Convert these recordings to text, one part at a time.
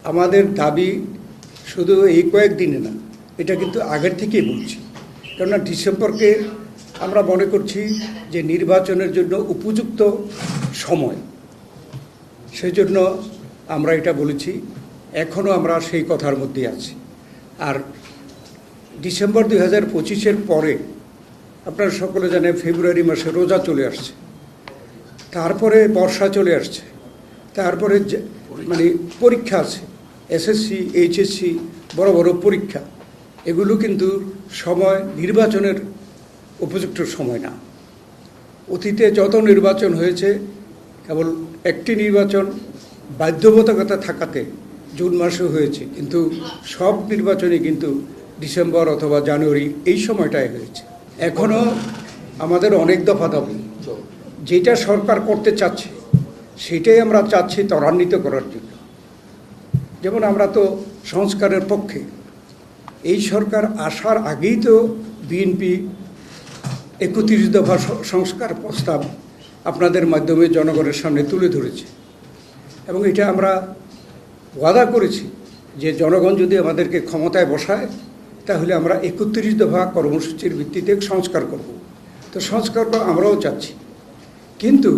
আমাদের দাবি শুধু এই কয়েকদিনে না, এটা কিন্তু আগের থেকেই বলছি। কেননা ডিসেম্বরকে আমরা মনে করছি যে নির্বাচনের জন্য উপযুক্ত সময়, সেজন্য আমরা এটা বলেছি। এখনও আমরা সেই কথার মধ্যে আছি। আর ডিসেম্বর 2025-এর পরে আপনারা সকলে জানেন ফেব্রুয়ারি মাসে রোজা চলে আসছে, তারপরে বর্ষা চলে আসছে, তারপরে মানে পরীক্ষা আছে, এসএসসি এইচএসসি বড় বড় পরীক্ষা। এগুলো কিন্তু সময় নির্বাচনের উপযুক্ত সময় না। অতীতে যত নির্বাচন হয়েছে, কেবল একটি নির্বাচন বাধ্যবাধকতা থাকাতে জুন মাসে হয়েছে, কিন্তু সব নির্বাচনই কিন্তু ডিসেম্বর অথবা জানুয়ারি এই সময়টায় হয়েছে। এখনও আমাদের অনেক দফা দাবি, যেটা সরকার করতে চাচ্ছে সেটাই আমরা চাচ্ছি ত্বরান্বিত করার জন্য। যেমন আমরা তো সংস্কারের পক্ষে। এই সরকার আসার আগেই তো বিএনপি 31 দফা সংস্কার প্রস্তাব আপনাদের মাধ্যমে জনগণের সামনে তুলে ধরেছে, এবং এটা আমরা ওয়াদা করেছি যে জনগণ যদি আমাদেরকে ক্ষমতায় বসায় তাহলে আমরা 31 দফা কর্মসূচির ভিত্তিতে সংস্কার করব। তো সংস্কার আমরাও চাচ্ছি, কিন্তু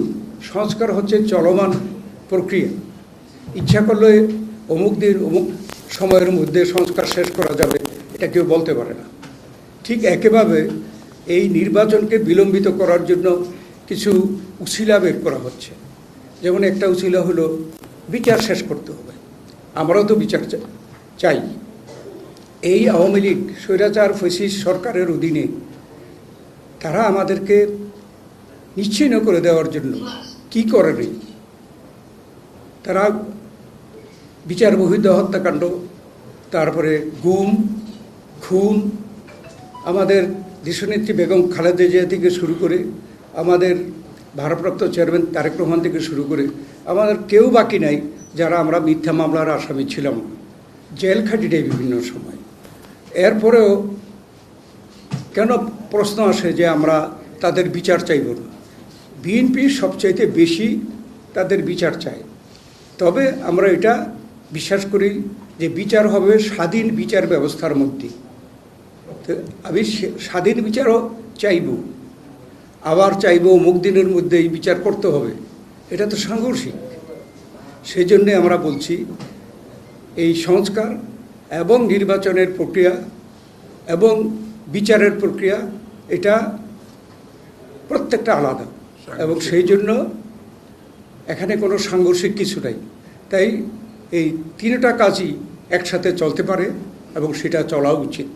সংস্কার হচ্ছে চলমান প্রক্রিয়া। ইচ্ছা করলে অমুক দিন অমুক সময়ের মধ্যে সংস্কার শেষ করা যাবে, এটা কেউ বলতে পারে না। ঠিক একইভাবে এই নির্বাচনকে বিলম্বিত করার জন্য কিছু উছিলা বের করা হচ্ছে। যেমন একটা উছিলা হলো বিচার শেষ করতে হবে। আমরাও তো বিচার চাই। এই আওয়ামী লীগ স্বৈরাচার ফ্যাসিস্ট সরকারের অধীনে তারা আমাদেরকে নিশ্চিহ্ন করে দেওয়ার জন্য কি করেনি। তারা বিচার বহির্ভূত হত্যাকাণ্ড, তারপরে গুম খুন, আমাদের দেশনেত্রী বেগম খালেদা জিয়া থেকে শুরু করে আমাদের ভারপ্রাপ্ত চেয়ারম্যান তারেক রহমান থেকে শুরু করে আমাদের কেউ বাকি নাই যারা আমরা মিথ্যা মামলার আসামি ছিলাম, জেল খাটিটাই বিভিন্ন সময়। এরপরেও কেন প্রশ্ন আসে যে আমরা তাদের বিচার চাইব না? বিএনপি সবচাইতে বেশি তাদের বিচার চায়। তবে আমরা এটা বিশ্বাস করি যে বিচার হবে স্বাধীন বিচার ব্যবস্থার মধ্যে। তো আমি স্বাধীন বিচারও চাইব, আবার চাইব অমুক দিনের মধ্যে এই বিচার করতে হবে, এটা তো সাংঘর্ষিক। সেই জন্যে আমরা বলছি এই সংস্কার এবং নির্বাচনের প্রক্রিয়া এবং বিচারের প্রক্রিয়া এটা প্রত্যেকটা আলাদা, এবং সেই জন্য এখানে কোনো সাংঘর্ষিক কিছু নাই। তাই এই তিনটা কাজই একসাথে চলতে পারে এবং সেটা চলা উচিত।